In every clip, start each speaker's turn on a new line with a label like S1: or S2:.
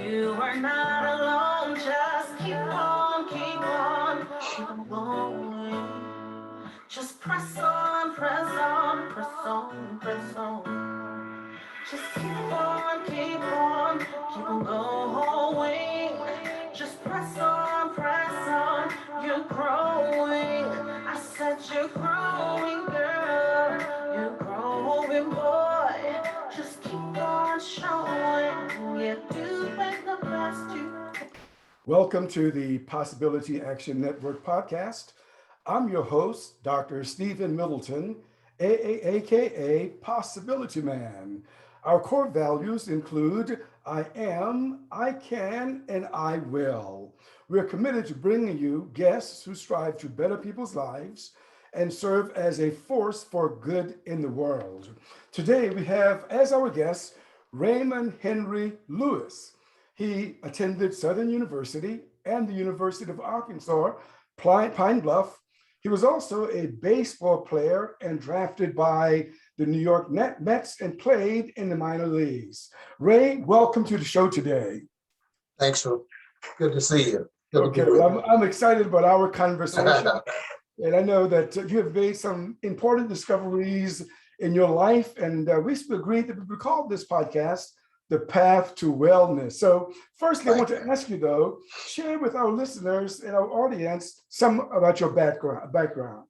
S1: You are not alone. Just keep on, keep on, keep on going. Just press on, press on, press on, press on. Just keep on going. Just press on, you're growing. I said you're growing, girl. You're growing, boy. Just keep on showing. Yeah, doing the best you can. Welcome to the Possibility Action Network podcast. I'm your host, Dr. Stephen Middleton, aka Possibility Man. Our core values include I am, I can, and I will. We're committed to bringing you guests who strive to better people's lives and serve as a force for good in the world. Today we have as our guest Raymond Henry Lewis. He attended Southern University and the University of Arkansas, Pine Bluff. He was also a baseball player and drafted by the New York Mets and played in the minor leagues. Ray, welcome to the show today.
S2: Thanks for good to see you. Good
S1: Okay, well, I'm excited about our conversation. And I know that you have made some important discoveries in your life, and we agreed that we would call this podcast The Path to Wellness. So firstly, I want to ask you though, share with our listeners and our audience some about your background.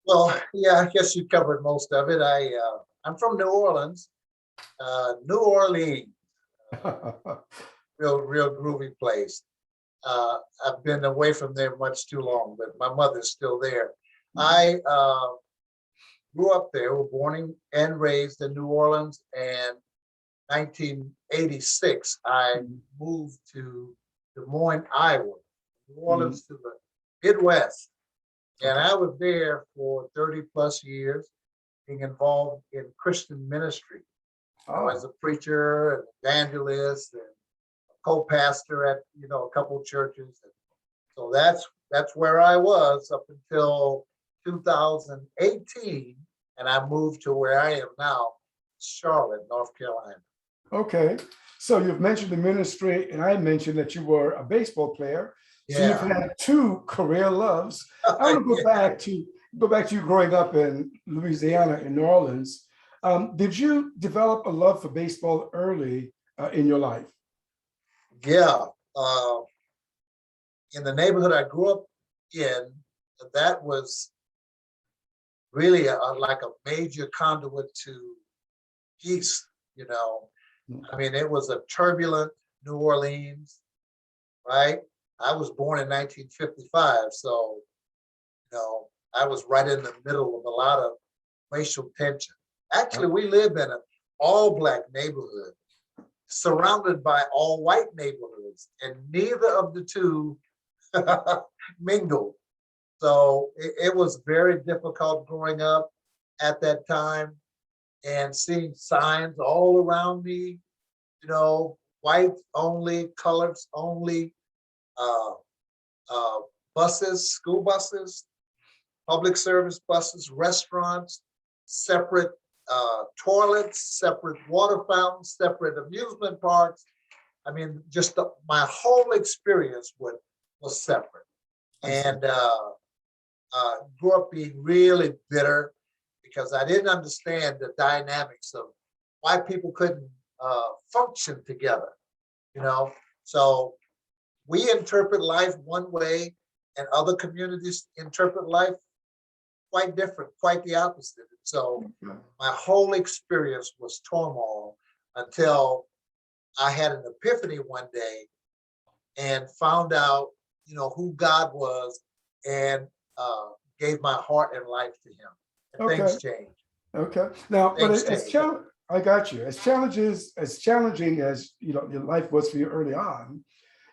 S2: Well, yeah, I guess you covered most of it. I'm from New Orleans, New Orleans, real groovy place. I've been away from there much too long, but my mother's still there. I grew up there, was born and raised in New Orleans, and 1986, I moved to Des Moines, Iowa, New Orleans to the Midwest. And I was there for 30 plus years, being involved in Christian ministry. As a preacher, an evangelist, and a co-pastor at a couple of churches. And so that's where I was up until 2018, and I moved to where I am now, Charlotte, North Carolina.
S1: Okay, so you've mentioned the ministry, and I mentioned that you were a baseball player. So you've had two career loves. I want to go back to you growing up in Louisiana, in New Orleans. Did you develop a love for baseball early in your life?
S2: Yeah. In the neighborhood I grew up in, that was really like a major conduit to peace, I mean, it was a turbulent New Orleans, right? I was born in 1955, so, I was right in the middle of a lot of racial tension. Actually, we live in an all-Black neighborhood, surrounded by all-white neighborhoods, and neither of the two mingled. So it was very difficult growing up at that time and seeing signs all around me, white only, colors only, buses, school buses, public service buses, restaurants, separate toilets, separate water fountains, separate amusement parks. I mean, just my whole experience was separate. And grew up being really bitter because I didn't understand the dynamics of why people couldn't function together, So we interpret life one way and other communities interpret life quite different, quite the opposite. So my whole experience was turmoil until I had an epiphany one day and found out, who God was and gave my heart and life to him. And things changed.
S1: Okay. Now, but I got you. As challenging as your life was for you early on,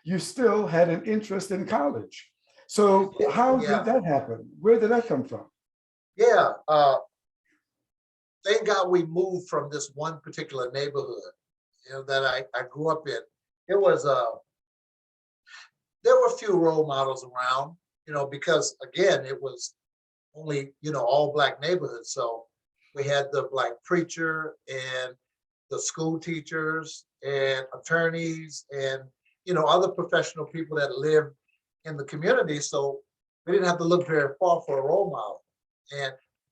S1: you still had an interest in college. So how did that happen? Where did that come from?
S2: Yeah. Thank God we moved from this one particular neighborhood, that I grew up in. It was there were a few role models around, because again, it was only, all Black neighborhoods. So we had the Black preacher and the school teachers and attorneys and, other professional people that live in the community. So we didn't have to look very far for a role model.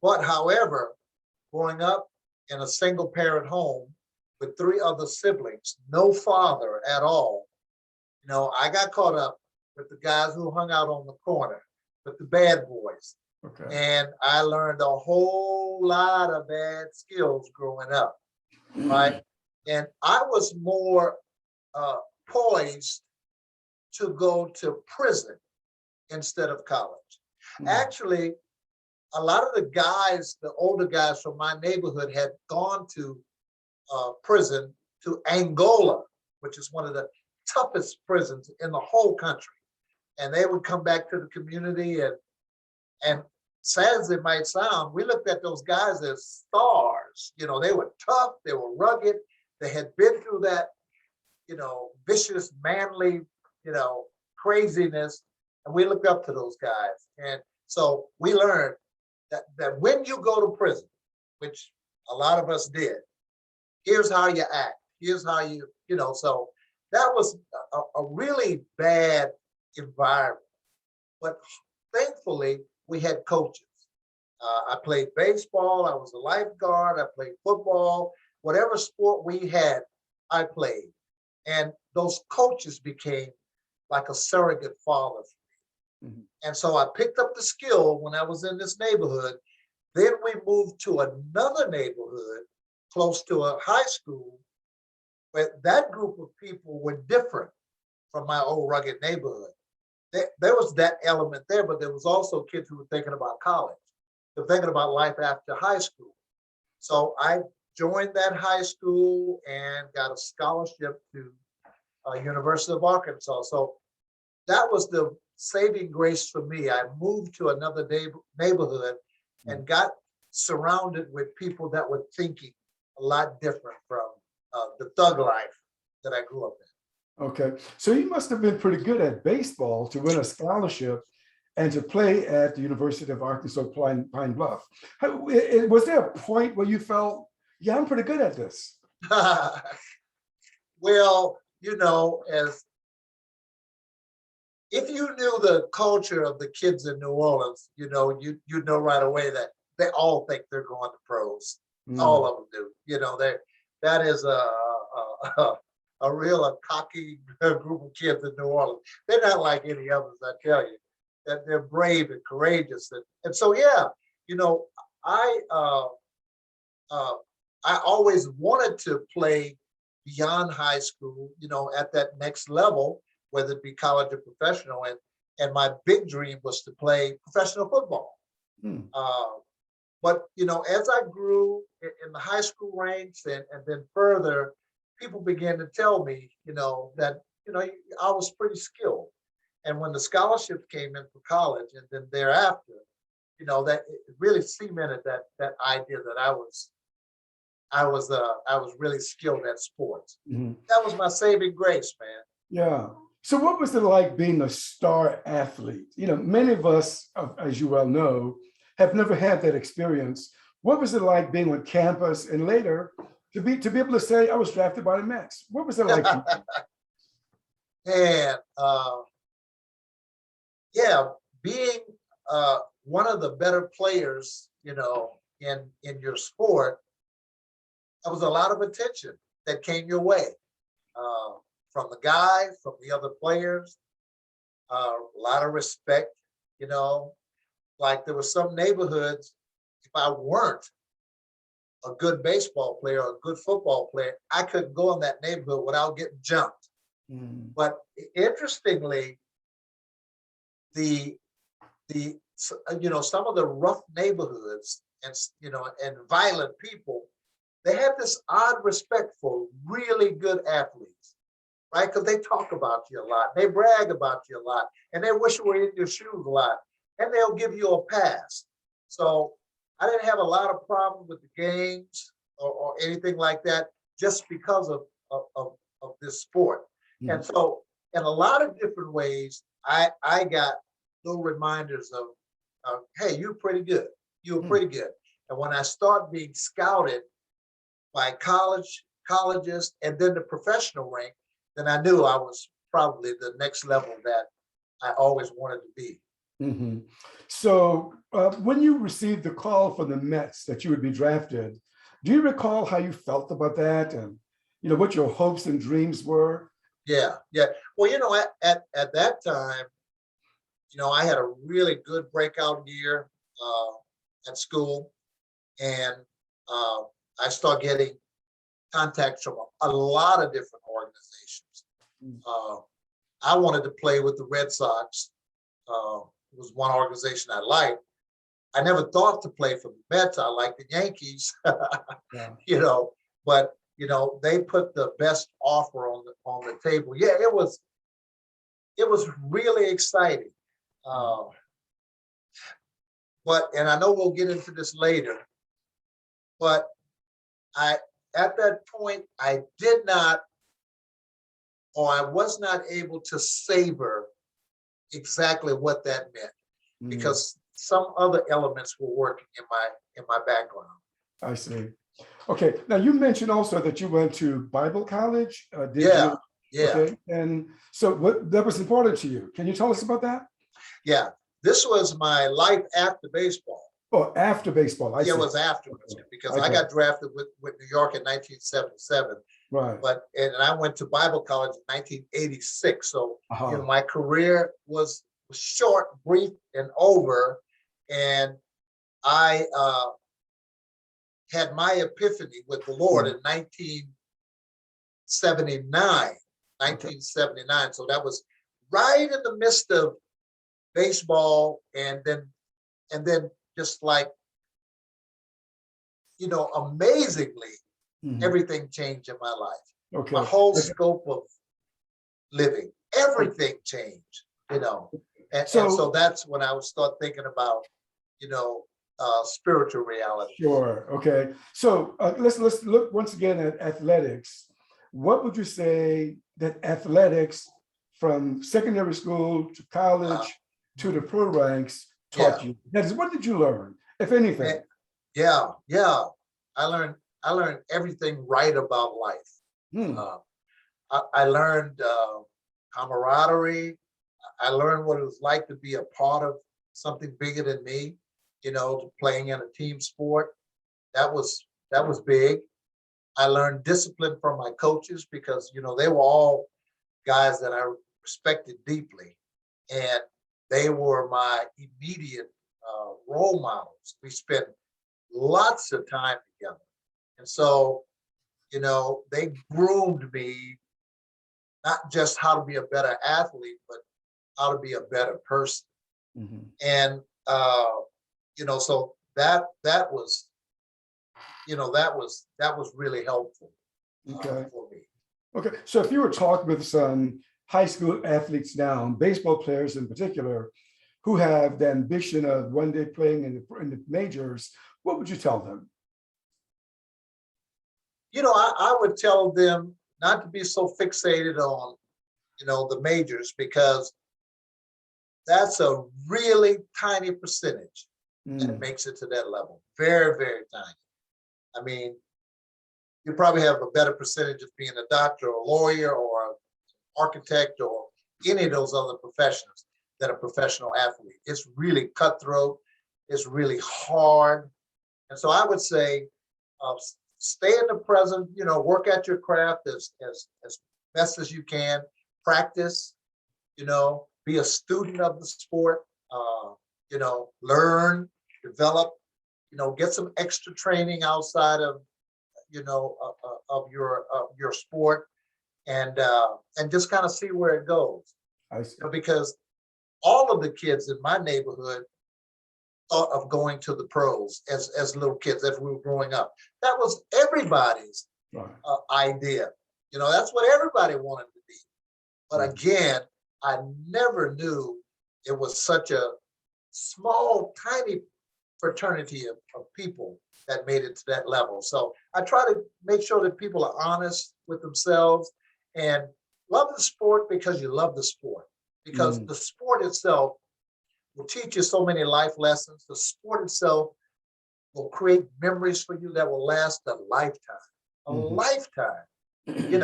S2: But however, growing up in a single parent home with three other siblings, no father at all, I got caught up with the guys who hung out on the corner, with the bad boys.
S3: Okay.
S2: And I learned a whole lot of bad skills growing up, right? And I was more poised to go to prison instead of college. Actually, a lot of the guys, the older guys from my neighborhood, had gone to prison, to Angola, which is one of the toughest prisons in the whole country. And they would come back to the community, and sad as it might sound, we looked at those guys as stars. They were tough, they were rugged, they had been through that, vicious, manly, craziness. And we looked up to those guys. And so we learned that when you go to prison, which a lot of us did, here's how you act. Here's how so that was a really bad environment. But thankfully, we had coaches. I played baseball. I was a lifeguard. I played football. Whatever sport we had, I played. And those coaches became like a surrogate father for me. And so I picked up the skill when I was in this neighborhood. Then we moved to another neighborhood close to a high school, but that group of people were different from my old rugged neighborhood. There was that element there, but there was also kids who were thinking about college. They're thinking about life after high school. So I joined that high school and got a scholarship to University of Arkansas. So that was the saving grace for me. I moved to another neighborhood and got surrounded with people that were thinking a lot different from the thug life that I grew up in.
S3: Okay, so you must have been pretty good at baseball to win a scholarship and to play at the University of Arkansas Pine Bluff. Was there a point where you felt, yeah, I'm pretty good at this?
S2: Well, as if you knew the culture of the kids in New Orleans, you know right away that they all think they're going to pros. All of them do. That is a real cocky group of kids in New Orleans. They're not like any others, I tell you. That they're brave and courageous, and so yeah, I always wanted to play beyond high school, at that next level, whether it be college or professional, and my big dream was to play professional football. But as I grew in the high school ranks and then further, people began to tell me, that I was pretty skilled. And when the scholarships came in for college, and then thereafter, that it really cemented that idea that I was really skilled at sports. That was my saving grace, man.
S3: Yeah. So what was it like being a star athlete? Many of us, as you well know, have never had that experience. What was it like being on campus and later to be able to say I was drafted by the Mets? What was it like?
S2: And yeah, being one of the better players, in your sport, there was a lot of attention that came your way from the guys, from the other players, a lot of respect. Like there were some neighborhoods, if I weren't a good baseball player or a good football player, I couldn't go in that neighborhood without getting jumped. But interestingly, some of the rough neighborhoods and violent people, they have this odd respect for really good athletes, right? Because they talk about you a lot, they brag about you a lot, and they wish you were in your shoes a lot, and they'll give you a pass. So I didn't have a lot of problems with the games or anything like that, just because of this sport. And so in a lot of different ways, I got little reminders of hey, you're pretty good. You were pretty good. And when I start being scouted by college colleges, and then the professional rank, then I knew I was probably the next level that I always wanted to be.
S3: Mhm. So when you received the call from the Mets that you would be drafted, do you recall how you felt about that, and what your hopes and dreams were?
S2: Yeah, yeah. Well, at that time, I had a really good breakout year at school, and uh, I started getting contacts from a lot of different organizations. Uh, I wanted to play with the Red Sox. It was one organization I liked. I never thought to play for the Mets. I liked the Yankees,
S3: Yeah.
S2: but they put the best offer on the table. Yeah, it was really exciting. Uh, and I know we'll get into this later, but at that point I did not, or I was not able to savor exactly what that meant,
S3: Mhm.
S2: because some other elements were working in my background.
S3: I see. Okay, now you mentioned also that you went to Bible college, did
S2: Yeah,
S3: you?
S2: yeah,
S3: Okay, and so what that was important to you. Can you tell us about that?
S2: yeah. This was my life after baseball.
S3: Oh, after baseball, I
S2: Yeah, it
S3: see.
S2: was afterwards,
S3: Okay,
S2: because
S3: I
S2: I
S3: got
S2: got drafted with New York in 1977,
S3: right.
S2: and I went to Bible college in 1986. So
S3: Uh-huh.
S2: my career was short, brief, and over, and I had my epiphany with the Lord in 1979.
S3: Okay.
S2: 1979. So that was right in the midst of baseball, and then just like, amazingly,
S3: Mhm.
S2: everything changed in my life. My
S3: Okay.
S2: whole scope of living, everything changed, and so
S3: So
S2: that's when I would start thinking about, spiritual reality.
S3: sure. Okay. So let's look once again at athletics. What would you say that athletics from secondary school to
S2: Uh,
S3: college to the pro ranks
S2: yeah,
S3: taught you? That is, what did you learn, if anything?
S2: man, yeah. I learned everything right about life.
S3: Hmm.
S2: Uh, I learned camaraderie. I learned what it was like to be a part of something bigger than me. Playing in a team sport. That was big. I learned discipline from my coaches, because they were all guys that I respected deeply, and they were my immediate role models. We spent lots of time together, and so they groomed me, not just how to be a better athlete, but how to be a better person.
S3: Mhm.
S2: And so that was that was really helpful
S3: Okay.
S2: for me.
S3: Okay. So if you were talking with some high school athletes now, baseball players in particular, who have the ambition of one day playing in the majors, what would you tell them?
S2: I would tell them not to be so fixated on the majors, because that's a really tiny percentage that
S3: Mm.
S2: makes it to that level. Very, very tiny. I mean, you probably have a better percentage of being a doctor or a lawyer or an architect or any of those other professions than a professional athlete. It's really cutthroat. It's really hard. And so I would say, uh, stay in the present, work at your craft as best as you can, practice, be a student of the sport, learn, develop, get some extra training outside of, of your sport, and just kind of see where it goes.
S3: I see.
S2: Because all of the kids in my neighborhood thought of going to the pros as little kids, as we were growing up. That was everybody's
S3: Right.
S2: idea. That's what everybody wanted to be. But
S3: Mhm.
S2: again, I never knew it was such a small, tiny fraternity of people that made it to that level. So I try to make sure that people are honest with themselves and love the sport because you love the sport. Because
S3: Mm.
S2: the sport itself will teach you so many life lessons. The sport itself will create memories for you that will last a lifetime. a lifetime. I mean,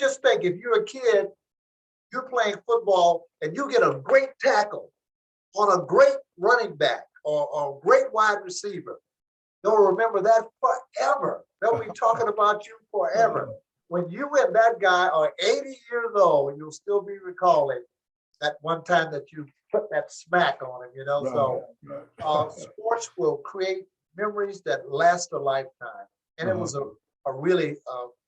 S2: just think, if you're a kid, you're playing football and you get a great tackle on a great running back or a great wide receiver. They'll remember that forever. They'll be talking about you forever. When you and that guy are 80 years old, you'll still be recalling that one time that you put that smack on him, sports will create memories that last a lifetime. And it was a really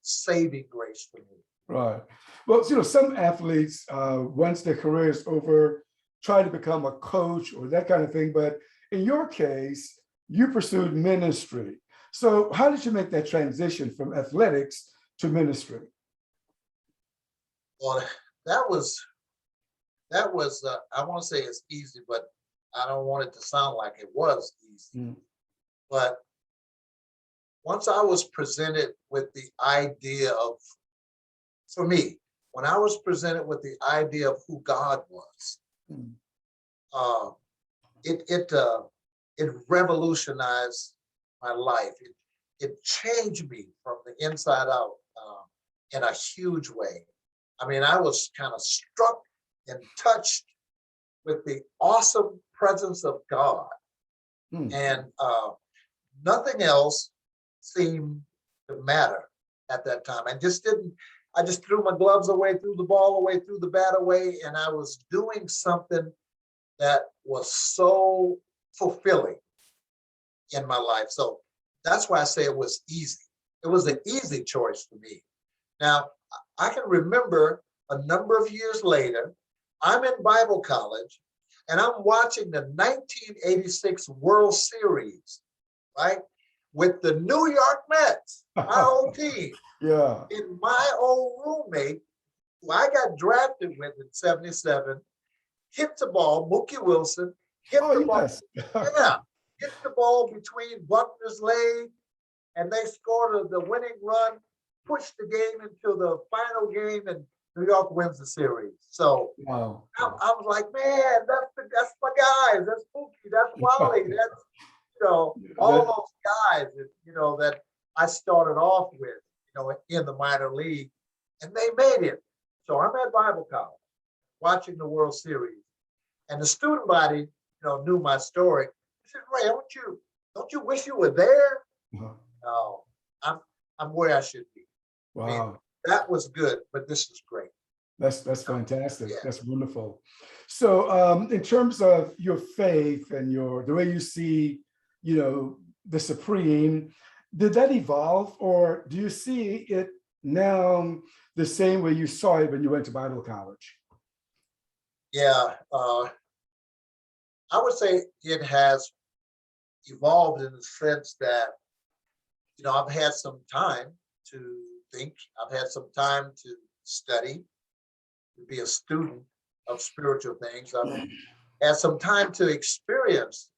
S2: saving grace for me.
S3: Right. Well, some athletes, once their career is over, try to become a coach or that kind of thing. But in your case, you pursued ministry. So how did you make that transition from athletics to ministry?
S2: Well, that was, I want to say it's easy, but I don't want it to sound like it was easy. But once I was presented with the idea of, for me, when I was presented with the idea of who God was, it revolutionized my life. It changed me from the inside out in a huge way. I mean, I was kind of struck and touched with the awesome presence of God. And nothing else seemed to matter at that time. I just threw my gloves away, threw the ball away, threw the bat away, and I was doing something that was so fulfilling in my life. So that's why I say it was easy. It was an easy choice for me. Now, I can remember a number of years later, I'm in Bible college and I'm watching the 1986 World Series, right? With the New York Mets, my old team.
S3: Yeah.
S2: And my old roommate, who I got drafted with in 77, hit the ball, Mookie Wilson, hit the ball. Yeah, hit the ball between Buckner's leg, and they scored the winning run, pushed the game into the final game, and New York wins the series. So I was like, man, that's my guys. That's Mookie, that's Wally, that's all those guys that I started off with, in the minor league, and they made it. So I'm at Bible college watching the World Series, and the student body, knew my story. I said, Ray, don't you wish you were there? No, I'm where I should be.
S3: Wow.
S2: I mean, that was good, but this is great.
S3: That's fantastic. Yeah. That's wonderful. So in terms of your faith and the way you see, the Supreme, did that evolve, or do you see it now the same way you saw it when you went to Bible college?
S2: Yeah, I would say it has evolved in the sense that, I've had some time to think. I've had some time to study, to be a student of spiritual things. I've had some time to experience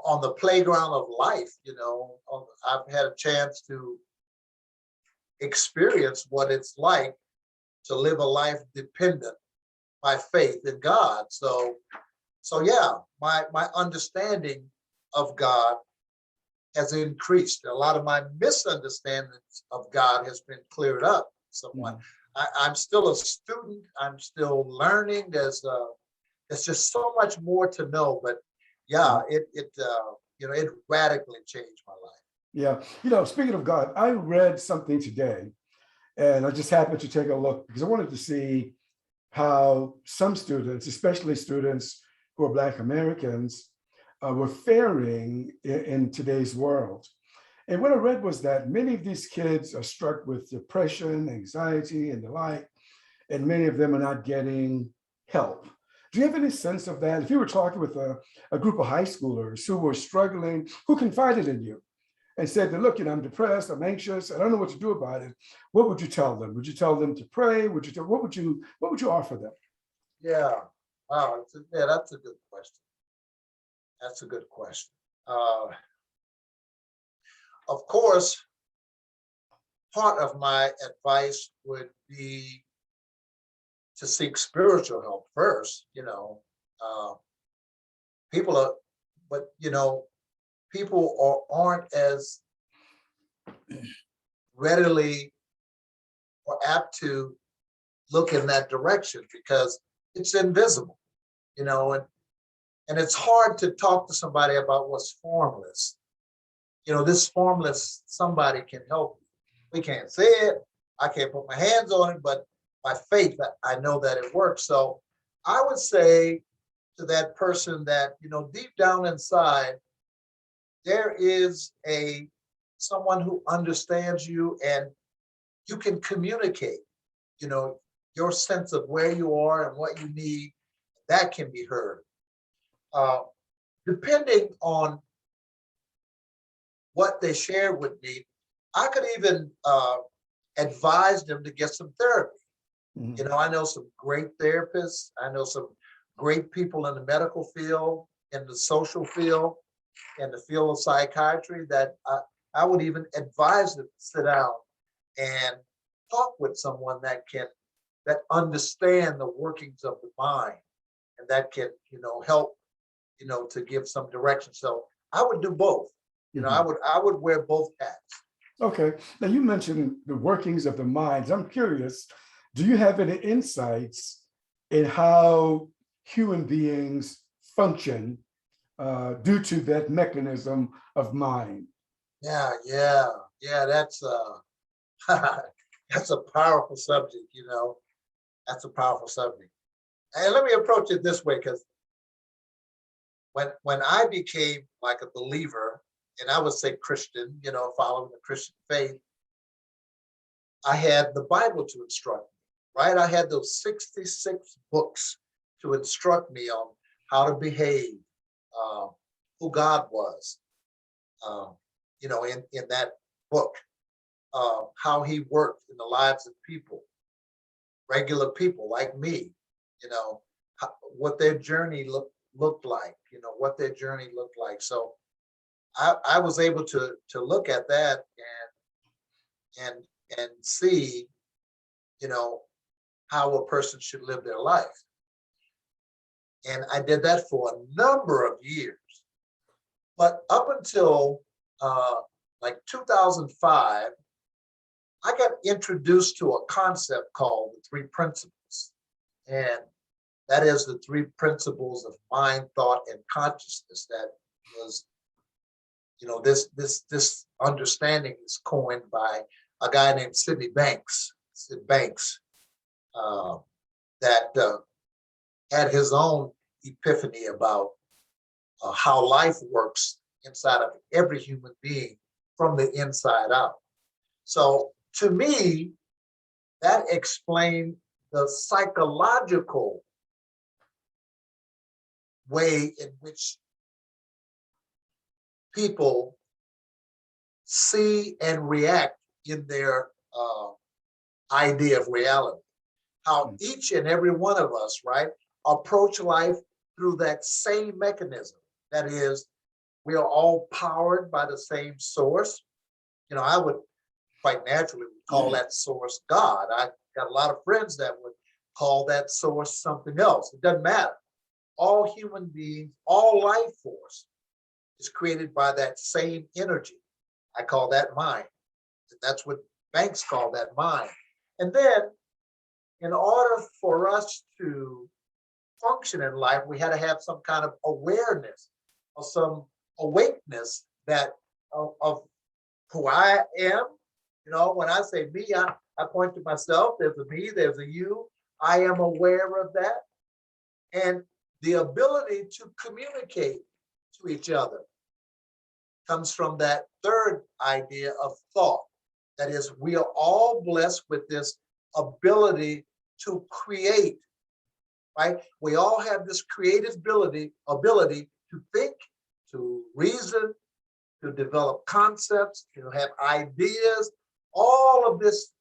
S2: on the playground of life. I've had a chance to experience what it's like to live a life dependent by faith in God. So yeah, my understanding of God has increased. A lot of my misunderstandings of God has been cleared up somewhat. I'm still a student. I'm still learning. There's just so much more to know. But yeah, it radically changed my life.
S3: Yeah. Speaking of God, I read something today, and I just happened to take a look because I wanted to see how some students, especially students who are Black Americans, were faring in today's world. And what I read was that many of these kids are struck with depression, anxiety, and the like, and many of them are not getting help. Do you have any sense of that? If you were talking with a group of high schoolers who were struggling, who confided in you and said that, look, I'm depressed, I'm anxious, I don't know what to do about it, what would you tell them? Would you tell them to pray? What would you offer them?
S2: Yeah, wow, that's a good question. That's a good question. Of course, part of my advice would be to seek spiritual help first. People aren't as readily or apt to look in that direction because it's invisible, and it's hard to talk to somebody about what's formless. This formless somebody can help you. We can't see it. I can't put my hands on it, but by faith, I know that it works. So I would say to that person that, deep down inside, there is someone who understands you and you can communicate, your sense of where you are and what you need, that can be heard. Depending on what they shared with me, I could even advise them to get some therapy.
S3: Mhm.
S2: I know some great therapists. I know some great people in the medical field, in the social field, in the field of psychiatry that I would even advise them to sit down and talk with someone that understand the workings of the mind and that can, help, to give some direction. So I would do both.
S3: Mhm.
S2: I would wear both hats.
S3: Okay. Now you mentioned the workings of the minds. I'm curious, do you have any insights in how human beings function due to that mechanism of mind?
S2: Yeah. That's that's a powerful subject. That's a powerful subject. And let me approach it this way, because when I became like a believer, and I would say Christian, following the Christian faith, I had the Bible to instruct me, right? I had those 66 books to instruct me on how to behave, uh, who God was, um, in that book, how he worked in the lives of people, regular people like me, what their journey looked like, what their journey looked like. So I was able to look at that and see, you know, how a person should live their life. And I did that for a number of years. But up until like 2005, I got introduced to a concept called the three principles. And that is the three principles of mind, thought, and consciousness. That was, this understanding is coined by a guy named Sid Banks, uh, that had his own epiphany about how life works inside of every human being from the inside out. So to me, that explained the psychological way in which people see and react in their idea of reality. How each and every one of us, right, approach life through that same mechanism. That is, we are all powered by the same source. I would quite naturally call that source God. I got a lot of friends that would call that source something else. It doesn't matter. All human beings, all life force is created by that same energy. I call that mind. That's what Banks call that mind. And then, in order for us to function in life, we had to have some kind of awareness or some awakeness that of who I am. When I say me, I point to myself. There's a me, there's a you. I am aware of that. And the ability to communicate to each other comes from that third idea of thought. That is, we are all blessed with this ability to create, right? We all have this creative ability to think, to reason, to develop concepts, to have ideas. All of this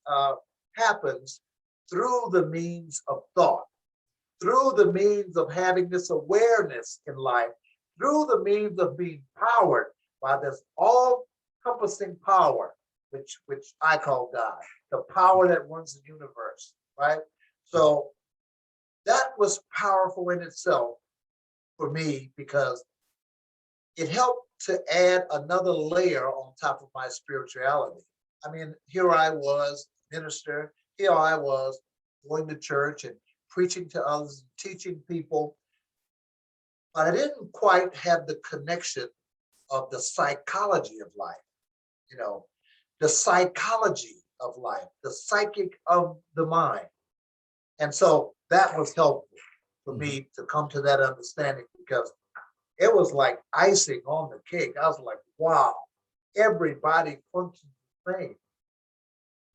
S2: happens through the means of thought, through the means of having this awareness in life, through the means of being powered by this all-encompassing power, which I call God, the power that runs the universe, right? So that was powerful in itself for me because it helped to add another layer on top of my spirituality. I mean, here I was, minister, here I was going to church and preaching to others, teaching people, but I didn't quite have the connection of the psychology of life, you know, the psychology of life, the psychic of the mind. And so that was helpful for me to come to that understanding, because it was like icing on the cake. I was like, wow, everybody functions the same.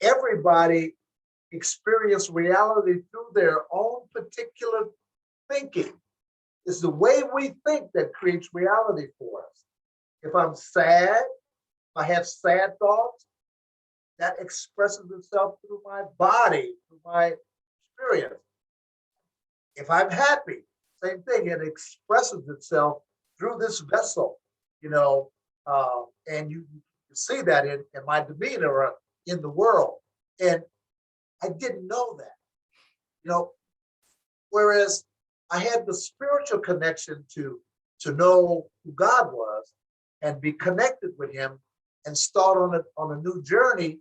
S2: Everybody experience reality through their own particular thinking. It's the way we think that creates reality for us. If I'm sad, if I have sad thoughts, that expresses itself through my body, through my experience. If I'm happy, same thing, it expresses itself through this vessel, you know, and you see that in my demeanor in the world. And I didn't know that, you know, whereas I had the spiritual connection to know who God was and be connected with him and start on a new journey,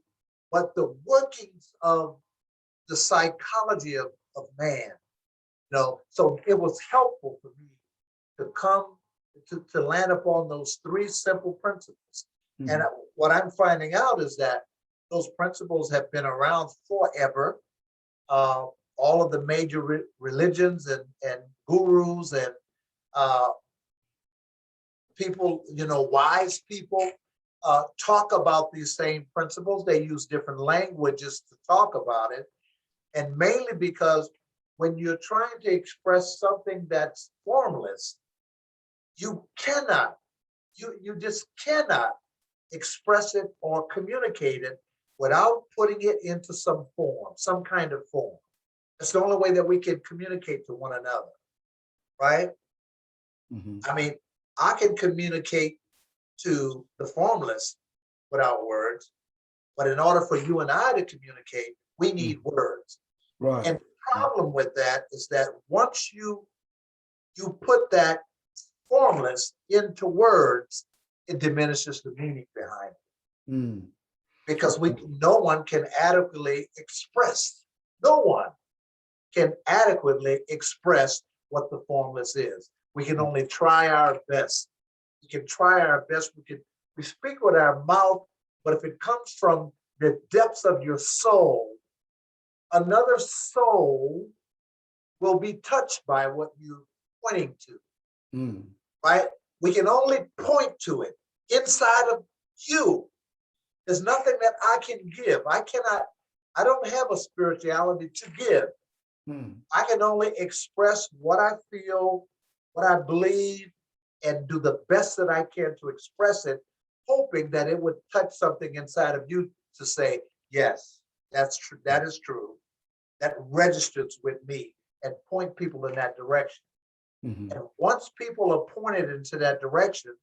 S2: but the workings of the psychology of man, you know, so it was helpful for me to come to land upon those three simple principles. And what I'm finding out is that those principles have been around forever. All of the major religions and gurus and people, you know, wise people talk about these same principles. They use different languages to talk about it. And mainly because when you're trying to express something that's formless, you just cannot express it or communicate it without putting it into some form, some kind of form. That's the only way that we can communicate to one another, right? I mean, I can communicate to the formless without words, but in order for you and I to communicate, we need words.
S3: Right.
S2: And the problem with that is that once you put that formless into words, it diminishes the meaning behind it. Because no one can adequately express, no one can adequately express what the formless is. We can only try our best. We can try our best. We speak with our mouth, but if it comes from the depths of your soul, another soul will be touched by what you're pointing to, right? We can only point to it inside of you. There's nothing that I can give. I don't have a spirituality to give. I can only express what I feel, what I believe, and do the best that I can to express it, hoping that it would touch something inside of you to say, yes, that's true. That is true. That registers with me, and point people in that direction. And once people are pointed into that direction,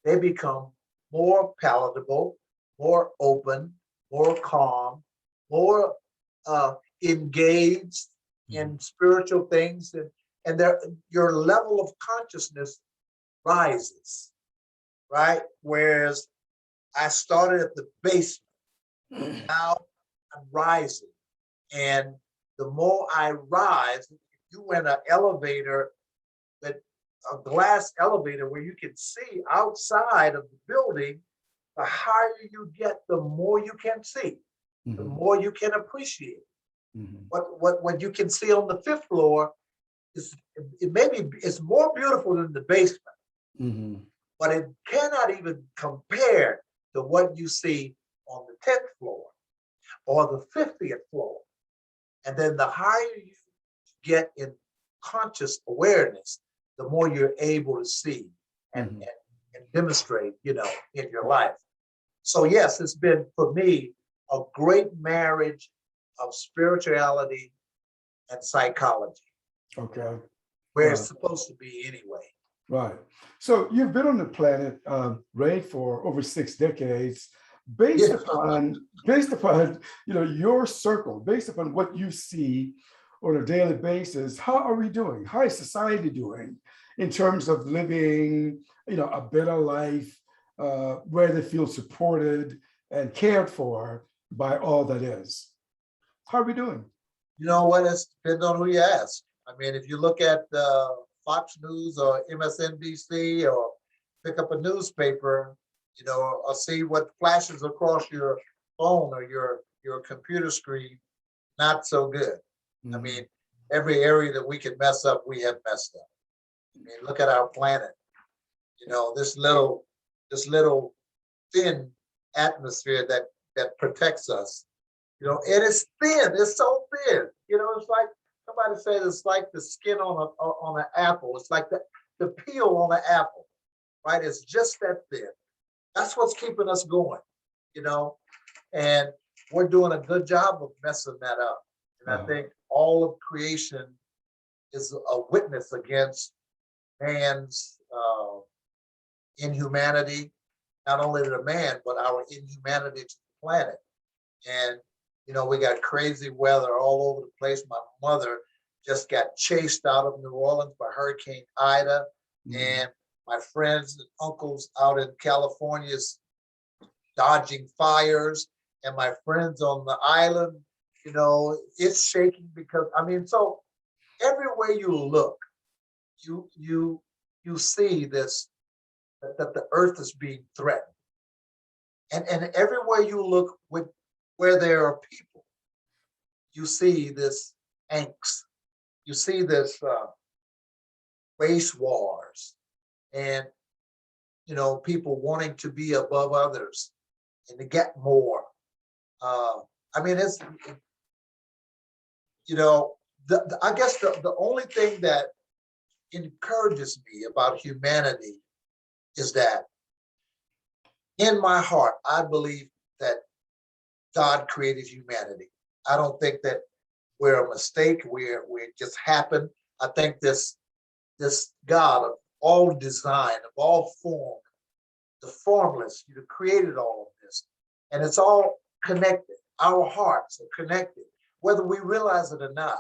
S2: they become more palatable, more open, more calm, more engaged in spiritual things, and your level of consciousness rises, right? Whereas I started at the basement, now I'm rising. And the more I rise, if you in an elevator, a glass elevator where you can see outside of the building, the higher you get, the more you can see, the more you can appreciate. What you can see on the fifth floor is it's more beautiful than the basement, but it cannot even compare to what you see on the 10th floor or the 50th floor. And then the higher you get in conscious awareness, the more you're able to see and demonstrate, you know, in your life. So yes, it's been for me a great marriage of spirituality and psychology. Okay. Where it's supposed to be anyway.
S3: Right. So you've been on the planet, Ray, for over 6 decades. Based upon you know, your circle, based upon what you see on a daily basis, how are we doing? How is society doing in terms of living, you know, a better life where they feel supported and cared for by all that is. How are we doing?
S2: You know what? It depends on who you ask. I mean, if you look at Fox News or MSNBC or pick up a newspaper, you know, or see what flashes across your phone or your computer screen, not so good. I mean, every area that we can mess up, we have messed up. I mean, look at our planet. You know, this little thin atmosphere that protects us. You know, it is thin. It's so thin. You know, it's like somebody said, it's like the skin on an apple. It's like the peel on an apple, right? It's just that thin. That's what's keeping us going. You know, and we're doing a good job of messing that up. And I think all of creation is a witness against man's inhumanity, not only to man, but our inhumanity to the planet. And, you know, we got crazy weather all over the place. My mother just got chased out of New Orleans by Hurricane Ida. And my friends and uncles out in California is dodging fires. And my friends on the island, you know, it's shaking because, I mean, so everywhere you look, you see this, that the earth is being threatened. And everywhere you look where there are people, you see this angst. You see this race wars and, you know, people wanting to be above others and to get more. I mean, it's, you know, I guess the only thing that encourages me about humanity is that in my heart, I believe that God created humanity. I don't think that we're a mistake. We just happen. I think this God of all design, of all form, the formless, you created all of this, and it's all connected. Our hearts are connected, whether we realize it or not,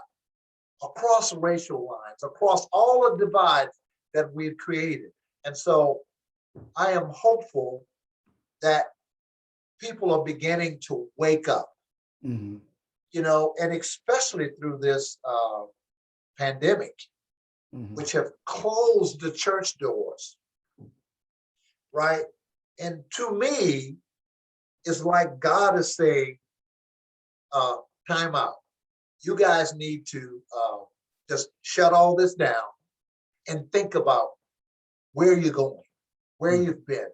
S2: across racial lines, across all the divides that we've created. And so I am hopeful that people are beginning to wake up, you know, and especially through this pandemic, which have closed the church doors, right? And to me, it's like God is saying, time out. You guys need to just shut all this down and think about where you're going, where you've been,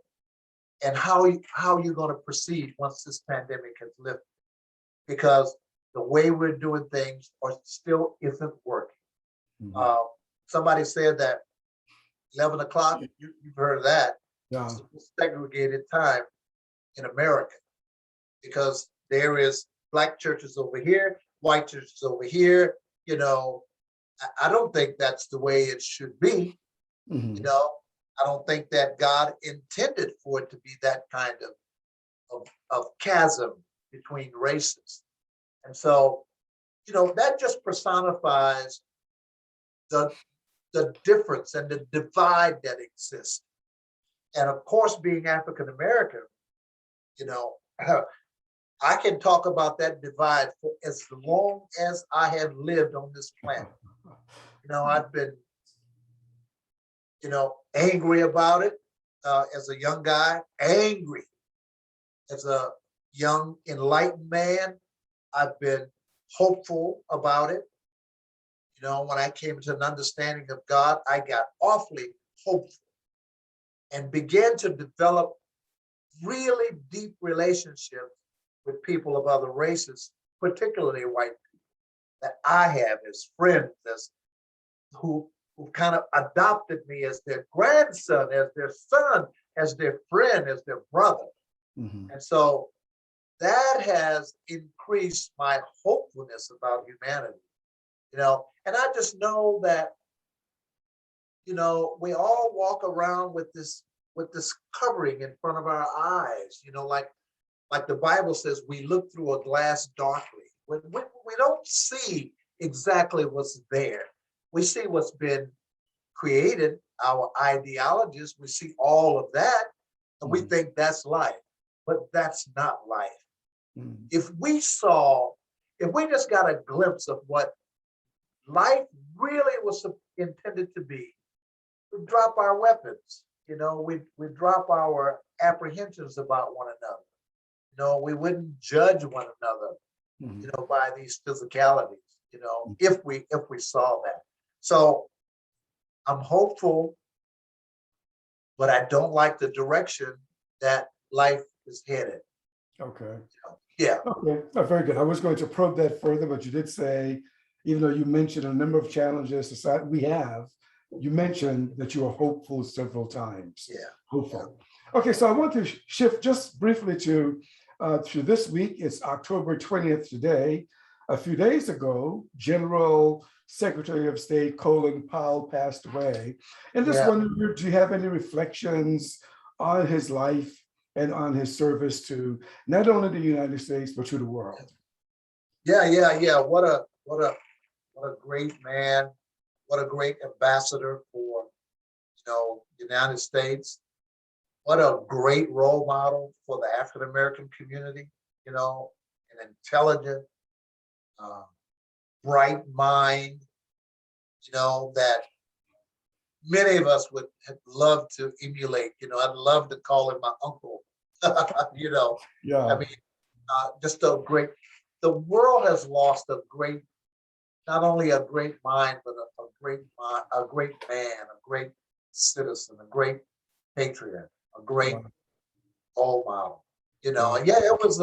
S2: and how you're going to proceed once this pandemic has lifted. Because the way we're doing things still isn't working. Somebody said that 11 o'clock, you've heard of that, it's segregated time in America, because there is Black churches over here, white churches over here. You know, I don't think that's the way it should be. You know, I don't think that God intended for it to be that kind of chasm between races. And so, you know, that just personifies the difference and the divide that exists. And of course, being African American, you know, I can talk about that divide for as long as I have lived on this planet. You know, I've been, you know, angry about it as a young guy, angry as a young enlightened man. I've been hopeful about it. You know, when I came to an understanding of God, I got awfully hopeful and began to develop really deep relationships with people of other races, particularly white people, that I have as friends, as who kind of adopted me as their grandson, as their son, as their friend, as their brother. And so that has increased my hopefulness about humanity, you know. And I just know that, you know, we all walk around with this covering in front of our eyes, you know, like the Bible says, we look through a glass darkly. We don't see exactly what's there. We see what's been created, our ideologies, we see all of that, And we
S3: Mm.
S2: think that's life, but that's not life.
S3: Mm.
S2: If we just got a glimpse of what life really was intended to be, we'd drop our weapons. We drop our apprehensions about one another. We wouldn't judge one another,
S3: Mm.
S2: by these physicalities, if we saw that. So I'm hopeful, but I don't like the direction that life is headed.
S3: Okay.
S2: Yeah.
S3: Okay. Oh, very good. I was going to probe that further, but you did say, even though you mentioned a number of challenges society we have, you mentioned that you are hopeful several times.
S2: Yeah.
S3: Hopeful. Okay, so I want to shift just briefly to this week. It's October 20th today. A few days ago, General Secretary of State Colin Powell passed away. And just
S2: Yeah.
S3: wonder, do you have any reflections on his life and on his service to not only the United States, but to the world?
S2: Yeah. What a great man. What a great ambassador for, the United States. What a great role model for the African American community, an intelligent, bright mind, that many of us would have loved to emulate. I'd love to call him my uncle.
S3: Yeah.
S2: I mean, just the world has lost a great, not only a great mind, but a great man, a great citizen, a great patriot, a great
S3: Wow.
S2: role model.
S3: Wow.
S2: And yeah, it was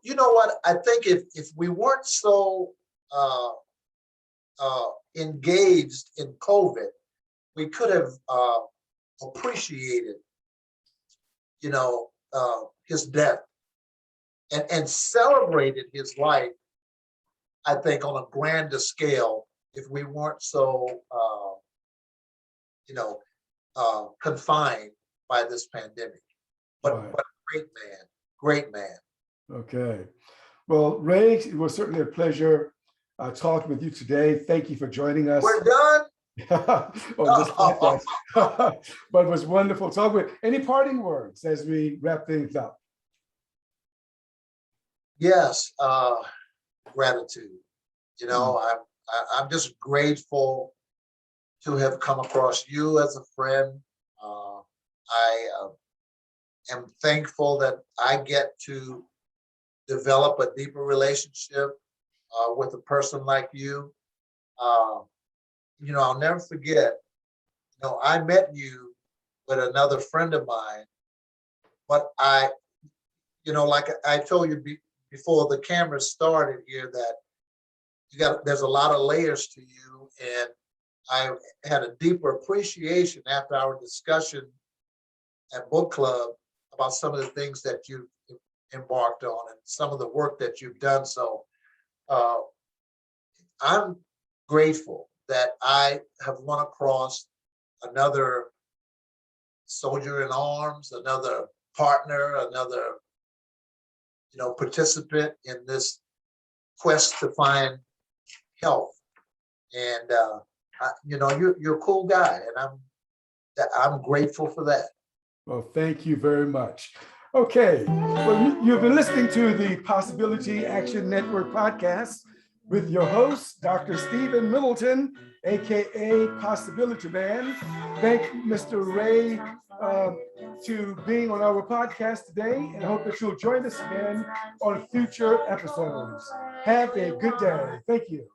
S2: you know what? I think if we weren't so engaged in COVID, we could have appreciated, his death and celebrated his life. I think on a grander scale, if we weren't so, confined by this pandemic. But
S3: Right.
S2: what a great man.
S3: Okay. Well, Ray, it was certainly a pleasure talking with you today. Thank you for joining us.
S2: We're done.
S3: Oh, just like that. But it was wonderful talking with. Any parting words as we wrap things up?
S2: Yes, gratitude. I'm just grateful to have come across you as a friend. I am thankful that I get to develop a deeper relationship with a person like you. I'll never forget, I met you with another friend of mine, but like I told you before the camera started here, that there's a lot of layers to you. And I had a deeper appreciation after our discussion at book club about some of the things that you've embarked on and some of the work that you've done. So I'm grateful that I have run across another soldier in arms, another partner, another, participant in this quest to find health. And you're a cool guy, and I'm grateful for that.
S3: Well, thank you very much. Okay. Well, you've been listening to the Possibility Action Network podcast with your host, Dr. Stephen Middleton, aka Possibility Man. Thank Mr. Ray to being on our podcast today, and I hope that you'll join us again on future episodes. Have a good day. Thank you.